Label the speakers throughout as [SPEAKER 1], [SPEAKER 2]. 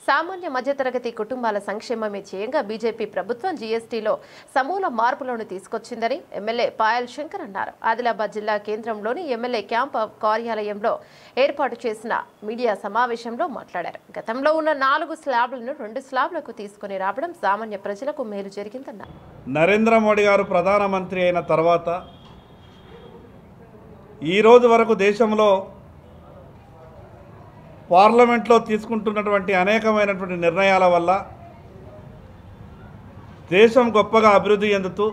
[SPEAKER 1] సామాన్య మధ్యతరగతి కుటుంబాల సంక్షేమమే ధ్యేయంగా బీజేపీ ప్రభుత్వం జీఎస్టీలో సమూల మార్పులను తీసుకొచ్చిందని ఎమ్మెల్యే పాయల్ శంకర్ అన్నారు. ఆదిలాబాద్ జిల్లా కేంద్రంలోని ఎమ్మెల్యే క్యాంప్ కార్యాలయంలో ఏర్పాటు చేసిన మీడియా సమావేశంలో మాట్లాడారు. గతంలో ఉన్న 4 స్లాబ్లను 2 స్లాబ్లకు తీసుకుని రావడం సామాన్య ప్రజలకు మేలు జరిగిందన్నారు.
[SPEAKER 2] నరేంద్ర మోడీ గారు ప్రధానమంత్రి అయిన తర్వాత ఈ రోజు వరకు దేశంలో పార్లమెంట్లో తీసుకుంటున్నటువంటి అనేకమైనటువంటి నిర్ణయాల వల్ల దేశం గొప్పగా అభివృద్ధి చెందుతూ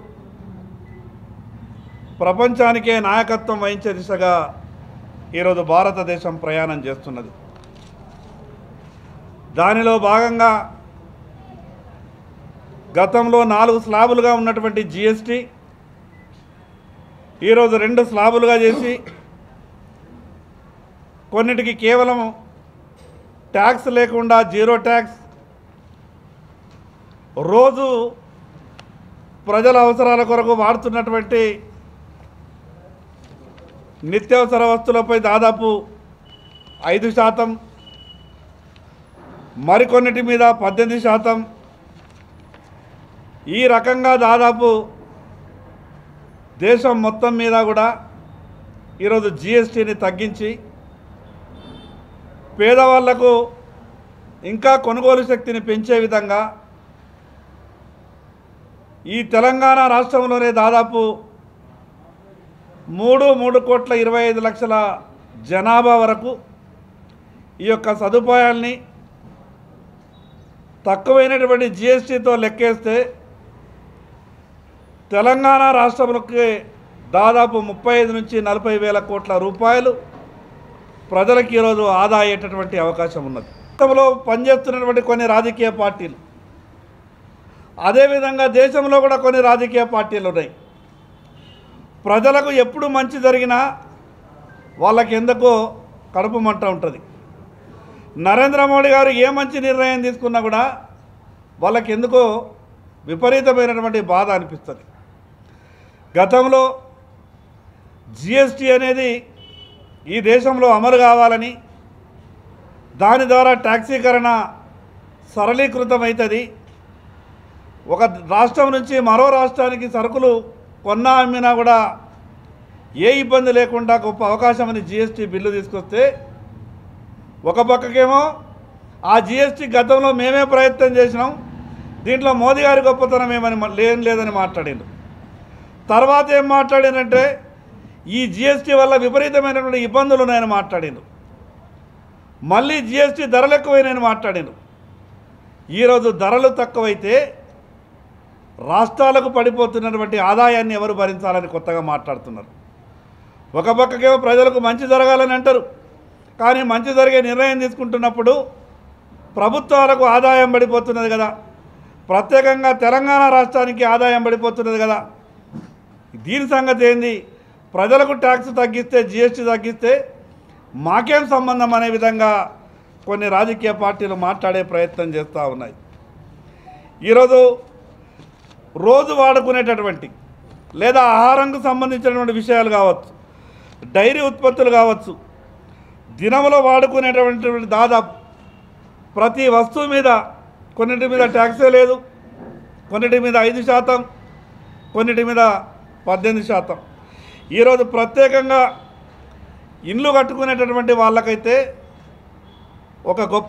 [SPEAKER 2] ప్రపంచానికే నాయకత్వం వహించే దిశగా ఈరోజు భారతదేశం ప్రయాణం చేస్తున్నది. దానిలో భాగంగా గతంలో 4 స్లాబులుగా ఉన్నటువంటి జీఎస్టీ ఈరోజు 2 స్లాబులుగా చేసి కొన్నిటికి కేవలం ట్యాక్స్ లేకుండా జీరో ట్యాక్స్, రోజు ప్రజల అవసరాల కొరకు వాడుతున్నటువంటి నిత్యావసర వస్తువులపై దాదాపు 5%, మరికొన్నిటి మీద 18%, ఈ రకంగా దాదాపు దేశం మొత్తం మీద కూడా ఈరోజు జీఎస్టీని తగ్గించి పేదవాళ్లకు ఇంకా కొనుగోలు శక్తిని పెంచే విధంగా ఈ తెలంగాణ రాష్ట్రంలోనే దాదాపు 3,25,00,000 జనాభా వరకు ఈ యొక్క సదుపాయాల్ని తక్కువైనటువంటి జీఎస్టీతో లెక్కేస్తే తెలంగాణ రాష్ట్రంలోకి దాదాపు 35 నుంచి 40 వేల కోట్ల రూపాయలు ప్రజలకు ఈరోజు ఆదా అయ్యేటటువంటి అవకాశం ఉన్నది. దేశంలో పనిచేస్తున్నటువంటి కొన్ని రాజకీయ పార్టీలు, అదేవిధంగా దేశంలో కూడా కొన్ని రాజకీయ పార్టీలు ఉన్నాయి. ప్రజలకు ఎప్పుడు మంచి జరిగినా వాళ్ళకి ఎందుకో కడుపు మంట ఉంటుంది. నరేంద్ర మోడీ గారు ఏ మంచి నిర్ణయం తీసుకున్నా కూడా వాళ్ళకి ఎందుకో విపరీతమైనటువంటి బాధ అనిపిస్తుంది. గతంలో జీఎస్టీ అనేది ఈ దేశంలో అమలు కావాలని, దాని ద్వారా ట్యాక్సీకరణ సరళీకృతమవుతుంది, ఒక రాష్ట్రం నుంచి మరో రాష్ట్రానికి సరుకులు కొన్నా అమ్మినా కూడా ఏ ఇబ్బంది లేకుండా గొప్ప అవకాశమని జీఎస్టీ బిల్లు తీసుకొస్తే, ఒక పక్కకేమో ఆ జీఎస్టీ గతంలో మేమే ప్రయత్నం చేసినాం, దీంట్లో మోదీ గారి గొప్పతనం ఏమని లేదని మాట్లాడిండు. తర్వాత ఏం మాట్లాడిందంటే ఈ జీఎస్టీ వల్ల విపరీతమైనటువంటి ఇబ్బందులు ఉన్నాయని మాట్లాడిండు. మళ్ళీ జీఎస్టీ ధరలు ఎక్కువైనాయని మాట్లాడిండు. ఈరోజు ధరలు తక్కువైతే రాష్ట్రాలకు పడిపోతున్నటువంటి ఆదాయాన్ని ఎవరు భరించాలని కొత్తగా మాట్లాడుతున్నారు. ఒక పక్కకేమో ప్రజలకు మంచి జరగాలని అంటారు, కానీ మంచి జరిగే నిర్ణయం తీసుకుంటున్నప్పుడు ప్రభుత్వాలకు ఆదాయం పడిపోతున్నది కదా, ప్రత్యేకంగా తెలంగాణ రాష్ట్రానికి ఆదాయం పడిపోతున్నది కదా, దీని సంగతి ఏంది, ప్రజలకు ట్యాక్స్ తగ్గిస్తే జీఎస్టీ తగ్గిస్తే మాకేం సంబంధం అనే విధంగా కొన్ని రాజకీయ పార్టీలు మాట్లాడే ప్రయత్నం చేస్తూ ఉన్నాయి. ఈరోజు రోజు వాడుకునేటటువంటి లేదా ఆహారంకు సంబంధించినటువంటి విషయాలు కావచ్చు, డైరీ ఉత్పత్తులు కావచ్చు, దినంలో వాడుకునేటటువంటి దాదాపు ప్రతి వస్తువు మీద కొన్నిటి మీద ట్యాక్సే లేదు, కొన్నిటి మీద 5%, కొన్నిటి మీద 18%. ఈరోజు ప్రత్యేకంగా ఇండ్లు కట్టుకునేటటువంటి వాళ్ళకైతే ఒక గొప్ప